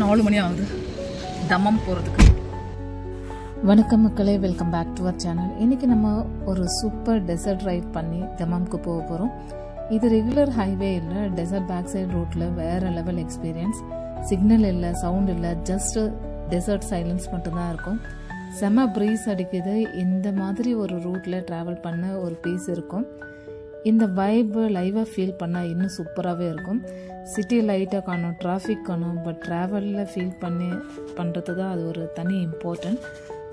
4 மணி ஆகுது தம்மம் போகிறதுக்கு. வணக்கம் மக்களே, welcome back to our channel. இன்றைக்கி நம்ம ஒரு சூப்பர் டெசர்ட் ரைட் பண்ணி தம்மம்க்கு போக போகிறோம். இது ரெகுலர் ஹைவே இல்லை, டெசர்ட் பேக் சைடு ரோட்டில் வேறு லெவல் எக்ஸ்பீரியன்ஸ். சிக்னல் இல்லை, சவுண்ட் இல்லை, ஜஸ்ட் டெசர்ட் சைலன்ஸ் மட்டும்தான் இருக்கும். செம ப்ரீஸ் அடிக்குது. இந்த மாதிரி ஒரு ரூட்டில் ட்ராவல் பண்ண ஒரு பீஸ் இருக்கும். இந்த வைப் லைவாக ஃபீல் பண்ணால் இன்னும் சூப்பராகவே இருக்கும். சிட்டி லைட்டாக காணும், டிராஃபிக் காணும், பட் ட்ராவலில் ஃபீல் பண்ணுறது தான் அது ஒரு தனி இம்பார்ட்டன்ட்.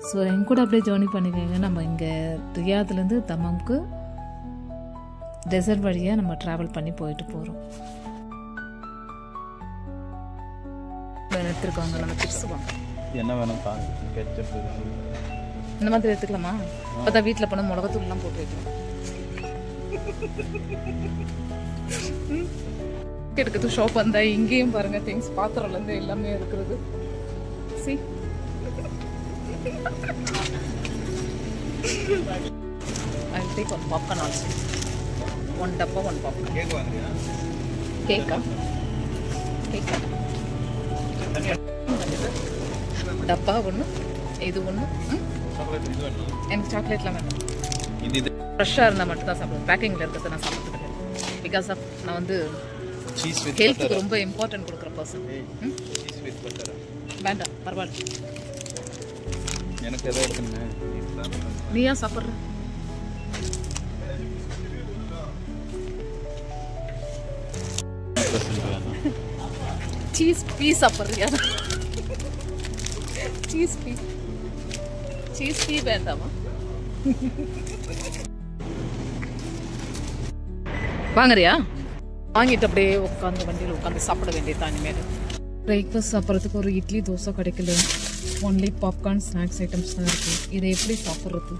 ஸோ என் கூட அப்படியே ஜேர்னி பண்ணிக்கோங்க. நம்ம இங்கே ரியாத்லேருந்து தம்மம்க்கு டெசர்ட் வழியாக நம்ம ட்ராவல் பண்ணி போயிட்டு போகிறோம். எடுத்துருக்காங்க நம்ம டிப்ஸ் வாங்க. என்ன வேணும் இந்த மாதிரி எடுத்துக்கலாமா? அப்போ தான் வீட்டில் போனால் மிளகாத்தூள்லாம் போட்டு வைக்கணும். எடுக்கிறது ஷாப் வந்தா இங்கேயும் பாருங்க, திங்ஸ் பாத்திரம்லேருந்து எல்லாமே இருக்கிறது. C I will take one popcorn also. One டப்பா, one popcorn. கேக்கா? கேக்கா? டப்பா ஒன்று, இது ஒன்று. எனக்கு சாக்லேட்லாம் வேணும். ஃப்ரெஷ்ஷாக இருந்தால் மட்டும் தான் சாப்பிடுவேன். பேக்கிங்கில் இருக்கிறத நான் சாப்பிட்டு கிடையாது. பிகாஸ் ஆஃப் நான் வந்து ஹெல்த்துக்கு ரொம்ப இம்பார்ட்டன்ட் கொடுக்குற பர்சன். வேண்டாம், பரவாயில்ல. எனக்கு எதாவது இருக்குங்க. நீ ஏன் சாப்பிட்ற? சீஸ் பீ சாப்பிட்றியா? சீஸ் பீ, சீஸ் பீ வேண்டாமா? வாங்குறியா? வாங்கிட்டு அப்படியே உட்காந்து வண்டியில் உட்காந்து சாப்பிட வேண்டியதுதான். இனிமேல் பிரேக்ஃபாஸ்ட் சாப்பிட்றதுக்கு ஒரு இட்லி தோசை கிடைக்கல. ஒன்லி பாப்கார்ன் ஸ்நாக்ஸ் ஐட்டம்ஸ் தான் இருக்குது. இதை எப்படி சாப்பிட்றது?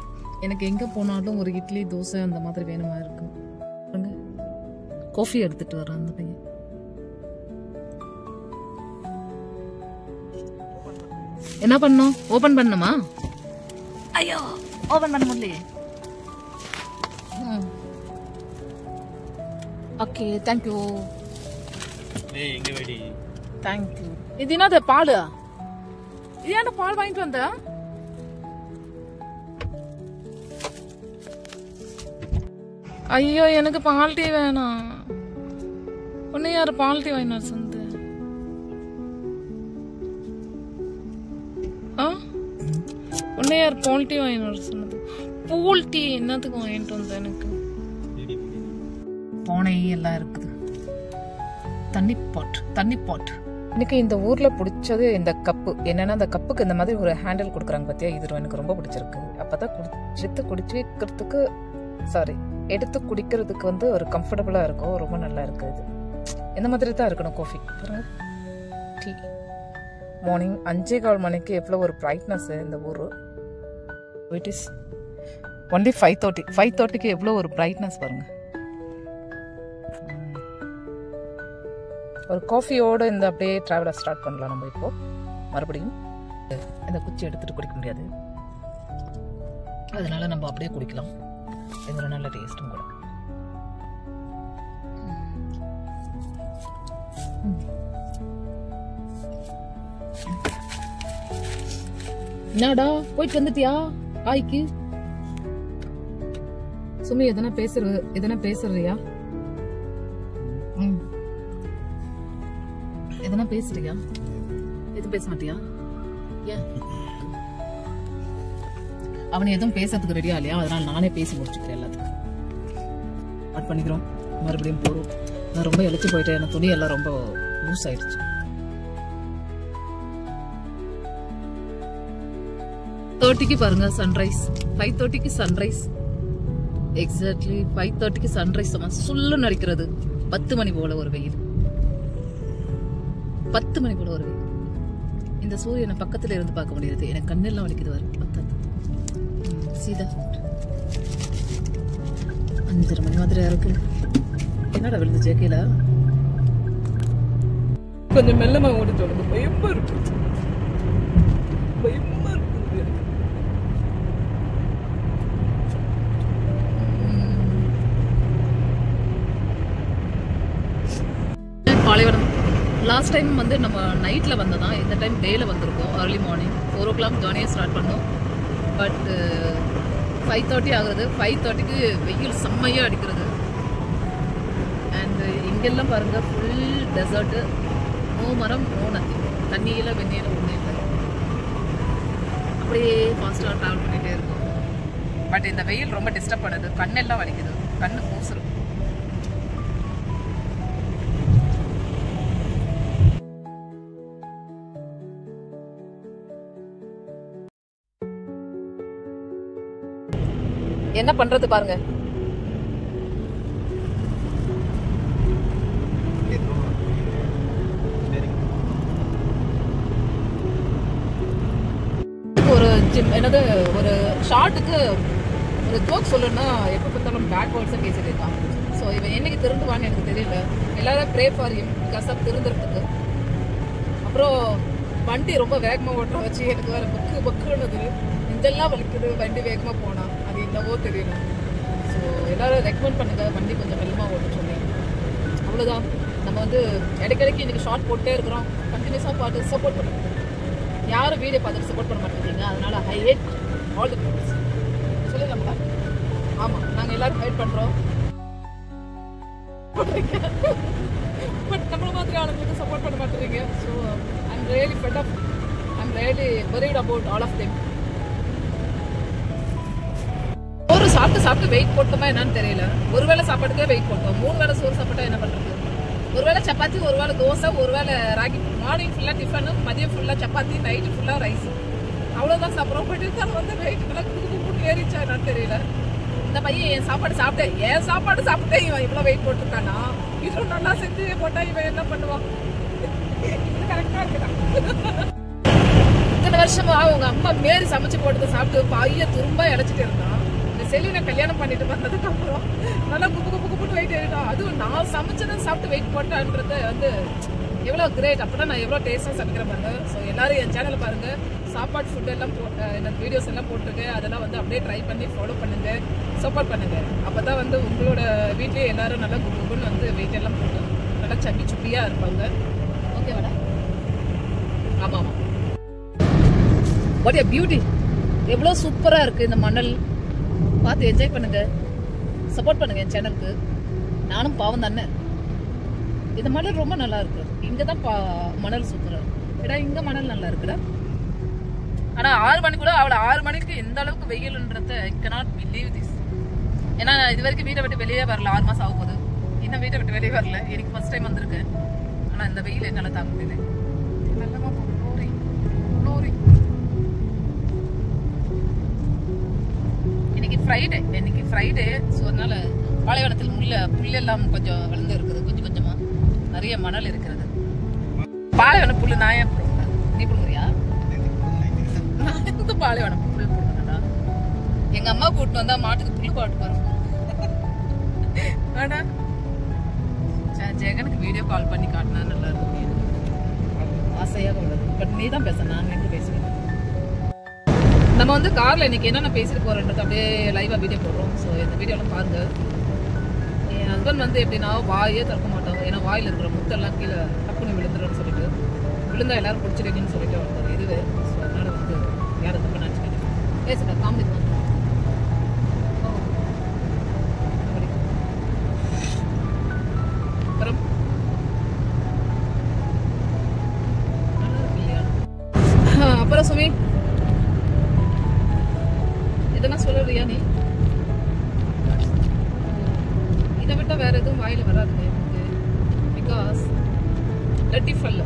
எனக்கு எங்கே போனாலும் ஒரு இட்லி தோசை அந்த மாதிரி வேணுமா இருக்கு. காஃபி எடுத்துட்டு வரேன் அந்த பையன். என்ன பண்ணும்? ஓபன் பண்ணுமா? ஐயோ, ஓபன் பண்ண முடியலையே. Okay, thank you. தேங்க்யூ. இது என்னது? பால்? இது ஏன்டா பால் வாங்கிட்டு வந்த? ஐயோ, எனக்கு பால் டீ வேணாம். ஒன்னு யாரு பால் டீ வாங்கினார் சொந்த? ஒன்னு யார் பால் டீ வாங்கினார் சொன்னது? பூல் டீ என்னத்துக்கு வாங்கிட்டு வந்த? எனக்கு பானை எல்லாம் இருக்குது. தண்ணி பாட். எனக்கு இந்த ஊரில் பிடிச்சது இந்த கப்பு. என்னென்னா அந்த கப்புக்கு இந்த மாதிரி ஒரு ஹேண்டில் கொடுக்குறாங்க பார்த்தியா, இது எனக்கு ரொம்ப பிடிச்சிருக்கு. அப்போ தான் எடுத்து குடிக்கிறதுக்கு வந்து ஒரு கம்ஃபர்டபுளாக இருக்கும். ரொம்ப நல்லா இருக்குது. இது இந்த மாதிரி தான் இருக்கணும் காஃபி. பாருங்க, டீ மார்னிங் 5:15 மணிக்கு எவ்வளோ ஒரு பிரைட்னஸ் இந்த ஊர். It is only 5:30. 5:30க்கு எவ்வளோ ஒரு பிரைட்னஸ் பாருங்க. ஒரு காஃபியோடு இந்த அப்படியே ட்ராவலை ஸ்டார்ட் பண்ணலாம் நம்ம. இப்போ மறுபடியும் இந்த குச்சி எடுத்துகிட்டு குடிக்க முடியாது, அதனால நம்ம அப்படியே குடிக்கலாம். இது ஒரு நல்ல டேஸ்ட்டும் கூட. என்னடா போயிட்டு வந்துட்டியா காய்க்கு? சுமி, எதனா பேசுறியா? எதனா பேசுறியா? எதுவும் பேச மாட்டியா? ஏன்? அவனை எதுவும் பேசுறதுக்கு ரெடியா இல்லையா? அதனால நானே பேசி முடிச்சுக்கிறேன். எல்லாத்துக்கும் ஸ்டார்ட் பண்ணிக்கிறோம். மறுபடியும் போறோம். நான் ரொம்ப இழைச்சி போயிட்டேன். எனக்கு துணி எல்லாம் ரொம்ப லூஸ் ஆயிடுச்சு. பாருங்க சன்ரைஸ். 5:30க்கு சன்ரைஸ். எக்ஸாக்ட்லி 5:30க்கு சன்ரைஸ். சுல்லுன்னு அடிக்கிறது. 10 மணி போல ஒரு வெயில். 10 மணி போல ஒரு வெயில். இந்த சூரியனை பக்கத்துல இருந்து பார்க்க முடியாது. எனக்கு கண்ணெல்லாம் வலிக்குது. வரும் 5:30 மணி மாதிரியா இருக்கு. என்னடா விழுந்து ஜேக்கில? கொஞ்சம் மெல்லமா ஓடிட்டு வருது. பயமா இருக்கு. பாலைவனம் லாஸ்ட் டைம் வந்து நம்ம நைட்டில் வந்ததான், இந்த டைம் டேயில் வந்திருக்கோம். ஏர்லி மார்னிங் 4 o'clock ஜர்னியை ஸ்டார்ட் பண்ணோம். பட் 5:30 ஆகுறது. 5:30க்கு வெயில் செம்மையாக அடிக்கிறது. அண்ட் இங்கெல்லாம் பாருங்கள், ஃபுல் டெசர்ட்டு, நோ மரம், நோ நத்திங், தண்ணியில் வெந்நீரில் ஒன்றும் இல்லை. அப்படியே ஃபாஸ்ட்டாக ட்ராவல் பண்ணிகிட்டே இருக்கும். பட் இந்த வெயில் ரொம்ப டிஸ்டர்ப் பண்ணுது, கண்ணெல்லாம் வலிக்குது, கண்ணு கூசுரும். என்ன பண்றது பாருங்க. ஒரு என்னது ஒரு ஷார்ட்டுக்கு ஒரு ஜோக் சொல்லணும்னா எப்போ பார்த்தாலும் பேட் வேர்ட்ஸை பேசிட்டு இருக்கான். ஸோ இவன் என்னைக்கு திருந்துவான்னு எனக்கு தெரியல. எல்லாரும் pray for him because of திருந்துறதுக்கு. அப்புறம் வண்டி ரொம்ப வேகமாக ஓட்டுற வச்சு எனக்கு வேறு பக்குன்னுது, நெஞ்செல்லாம் வலிக்குது வண்டி வேகமாக போனால். அது என்னவோ தெரியல. ஸோ எல்லோரும் ரெக்கமெண்ட் பண்ணுங்கள் வண்டி கொஞ்சம் மெல்லமாக ஓட்ட சொல்லி. அவ்வளோதான். நம்ம வந்து இடைக்கிடைக்கு இன்றைக்கி ஷார்ட் போட்டே இருக்கிறோம். கண்டினியூஸாக பார்த்து சப்போர்ட் பண்ணுங்க. யாரும் வீடியோ பார்த்துட்டு சப்போர்ட் பண்ண மாட்டேங்கிறீங்க. அதனால் ஐ ஹேட் ஆல் தி பீப்புள்ஸ் சொல்லிடலாம்ல. ஆமாம், நாங்கள் எல்லோரும் ஹைட் பண்ணுறோம். பட் நம்மள மாதிரி ஆளுங்களுக்கு சப்போர்ட் பண்ண மாட்டேங்கிறீங்க. So I'm really fed up. I'm really worried about all of them. ஒரு சாப்பிட்டு வெயிட் போட்டோமா என்னன்னு தெரியல. ஒரு வேளை சாப்பாட்டுக்கே வெயிட் போட்டோம். 3 வேளை சோறு சாப்பிட்டா என்ன பண்ணுறது? ஒரு வேளை சப்பாத்தி, ஒரு வேளை தோசை, ஒரு வேளை ராகி. மார்னிங் ஃபுல்லாக டிஃபனு, மதியம் ஃபுல்லாக சப்பாத்தி, நைட்டு ஃபுல்லாக ரைஸ். அவ்வளோதான் சாப்பிட்றோம். பட் இருந்தாலும் வந்து வெயிட் நல்லா குடுக்கு ஏறிச்சா என்னன்னு தெரியல. இந்த பையன் என் சாப்பாடு சாப்பிட்டே இவன் இவ்வளோ வெயிட் போட்டிருக்கானா? இது நல்லா செஞ்சு போட்டா இவன் என்ன பண்ணுவான்? இது கரெக்டாக இருக்குதான். இத்தனை வருஷமா அவங்க அம்மா மாரி சமைச்சு போட்டதை சாப்பிட்டு பையன் துரும்பா இழைச்சிட்டு இருந்தான். செலினை கல்யாணம் பண்ணிட்டு வந்ததுக்கு அப்புறம் நல்லா குப்புன்னு வெயிட் ஏறிட்டான். அதுவும் நான் சமைச்சதை சாப்பிட்டு வெயிட் போட்டான்றது வந்து எவ்வளோ கிரேட். அப்பதான் நான் எவ்வளோ டேஸ்டாக சமைக்கிறேன் பாருங்க. ஸோ எல்லாரும் என் சேனலை பாருங்க. சாப்பாடு ஃபுட் எல்லாம் என்ன வீடியோஸ் எல்லாம் போட்டிருக்கேன். அதெல்லாம் வந்து அப்படியே ட்ரை பண்ணி ஃபாலோ பண்ணுங்க, சப்போர்ட் பண்ணுங்க. அப்பதான் வந்து உங்களோட வீட்லயே எல்லாரும் நல்லா குப்புன்னு வந்து வெயிட் எல்லாம் போட்டு நல்லா சுப்பியா இருப்பாங்க. ஓகேவாடா? ஆமா ஆமா. What a beauty. எவ்வளோ சூப்பராக இருக்கு இந்த மணல். பார்த்து என்ஜாய் பண்ணுங்க, சப்போர்ட் பண்ணுங்க என் சேனலுக்கு. நானும் பாவம் தானே. இந்த மணல் ரொம்ப நல்லா இருக்கு. இங்கே தான் மணல் சூப்பராக இருக்கு. ஏடா இங்கே மணல் நல்லா இருக்குடா. ஆனால் 6 மணி கூட அவளை 6 மணிக்கு எந்த அளவுக்கு வெயில்ன்றத ஐ கனாட் பிலீவ் திஸ். ஏன்னா இது வரைக்கும் வீட்டை விட்டு வெளியே வரல. 6 மாதம் ஆகும் போது இன்னும் வீட்டை விட்டு வெளியே வரல. எனக்கு ஃபர்ஸ்ட் டைம் வந்திருக்கேன். ஆனால் இந்த வெயில் என்னால் தாங்க முடியல. நல்லமா லோரி. இன்னைக்கு ஃப்ரைடே. ஸோ அதனால பாலைவனத்தில் புல்லெல்லாம் கொஞ்சம் வளர்ந்து இருக்குது. கொஞ்சமாக நிறைய மணல் இருக்கிறது. பாலைவன புல்லு நான் ஏன் போடுறேன்? நீ போடுறியா? நான் இந்த பாலைவன புல் போடுறேன்டா. எங்க அம்மா கூட்டிட்டு வந்தா மாட்டுக்கு புல்லு பாட்டு வரும். ஆனா ஜெகனுக்கு வீடியோ கால் பண்ணி காட்டினா நல்லா இருக்கும். ஆசையாக உள்ளது. பட் நீ தான் பேச, நான் எங்க பேசுவேன். நம்ம வந்து காரில் இன்றைக்கி என்னென்ன பேசிட்டு போகிறோன்றது அப்படியே லைவாக வீடியோ போடுறோம். ஸோ இந்த வீடியோலாம் பாருங்கள். என் ஹஸ்பண்ட் வந்து எப்படின்னா வாயே திறக்க மாட்டோம். ஏன்னா வாயில் இருக்கிற முத்தெல்லாம் கீழே டப்புன்னு விழுந்துருன்னு சொல்லிட்டு, விழுந்தா எல்லாரும் பிடிச்சிருக்கீங்கன்னு சொல்லிட்டு வந்தார். இதுவே ஸோ அதனால் வந்து யாரும் தப்பு நினச்சிக்கிட்டு பேசுகிறேன். காமெடி தான். அப்புறம் நல்லா இருக்கு இல்லையா? அப்புறம் சுமி இதெல்லாம் சொல்லுறியா நீ? இதை விட்டா வேற எதுவும் வாயில வராதுங்க எனக்கு. பிகாஸ் லட்டி ஃபல்ல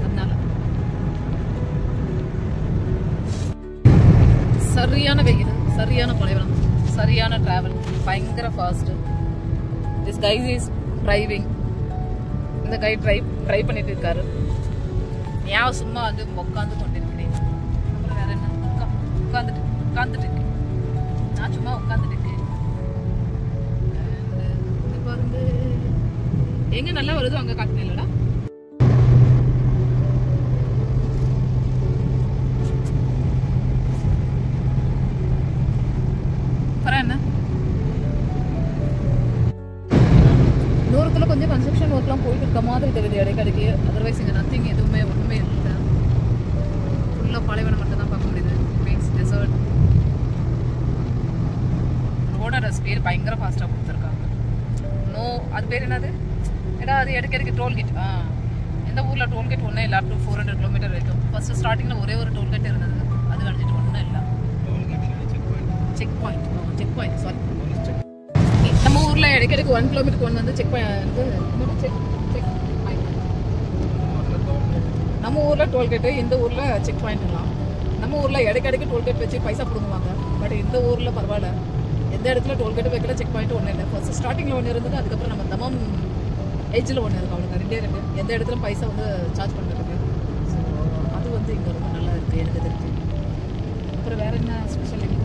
அதனால சரியான வெயில், சரியான பாலைவனம், சரியான டிராவல், பயங்கர fast. This guy is driving. இந்த கை ட்ரை பண்ணிட்டு இருக்காரு. நான் சும்மா வந்து உட்காந்து கொண்டிருக்கிறேன். அப்புறம் வேற என்ன? உட்காந்துட்டு இருக்கேன். நான் சும்மா உட்காந்துட்டு இருக்கேன். பாருங்க எங்க நல்லா வருதோ அங்க காட்டினேன் இல்லடா. அப்புறம் என்ன? தூரத்துல கொஞ்சம் கன்ஸ்ட்ரக்ஷன் ஒர்க்லாம் போயிட்டு இருக்க மாதிரி தெரியுது இடைக்கடைக்கு. பேர் என்னது ஏடா அது இடக்கு டோல்கேட். எந்த ஊரில் டோல்கேட் ஒன்றும் இல்லை. அப் டு 400 கிலோமீட்டர் வரைக்கும். ஃபர்ஸ்ட் ஸ்டார்டிங்கில் ஒரே ஒரு டோல்கேட் இருந்தது, அது அடிச்சிட்டு ஒன்றும் இல்லை. Check point sorry. நம்ம ஊரில் இடைக்கிடைக்கு 1 கிலோமீட்டருக்கு ஒன்று வந்து செக் பாயிண்ட். நம்ம ஊரில் டோல்கேட்டு, இந்த ஊரில் செக் பாயிண்ட்லாம். நம்ம ஊரில் இடைக்கிடைக்கு டோல்கேட் வச்சு பைசா பிடுங்குவாங்க. பட் இந்த ஊரில் பரவாயில்ல, எந்த இடத்துல டோல்கேட்டு வைக்கல, செக் பாயிண்ட் ஒன்று இல்லை. ஃபர்ஸ்ட் ஸ்டார்டிங்கில் ஒன்று இருந்தது, அதுக்கப்புறம் நம்ம தமம் எஜ்ஜில் ஒன்று இருக்குது. அவளுக்கு 2 இருக்குது. எந்த இடத்துல பைசா வந்து சார்ஜ் பண்ணுறதுக்கு. ஸோ அது வந்து இங்கே ரொம்ப நல்லா இருக்குது எனக்கு தெரிஞ்சு. அப்புறம் வேறு என்ன ஸ்பெஷல் இருக்குது?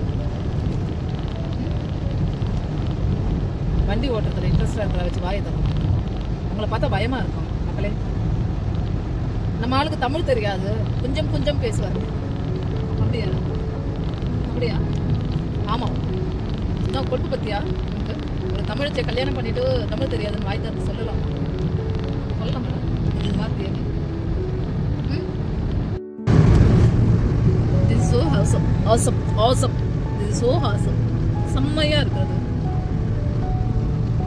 வண்டி ஓட்டுறதுல இன்ட்ரெஸ்டாக இருக்கிற வச்சு வாயை தரும். உங்களை பார்த்தா பயமாக இருக்கும் மக்களே. நம்ம ஆளுக்கு தமிழ் தெரியாது, கொஞ்சம் பேசுவார். அப்படியா? ஆமாம். நான் கொண்டு பத்தியா ஒரு தமிழை கல்யாணம் பண்ணிட்டு தமிழ் தெரியாதுன்னு வாய் தந்து சொல்லலாம் இது மாதிரி தெரியாது. This is so awesome. This is so awesome. செம்மையா இருக்கிறது.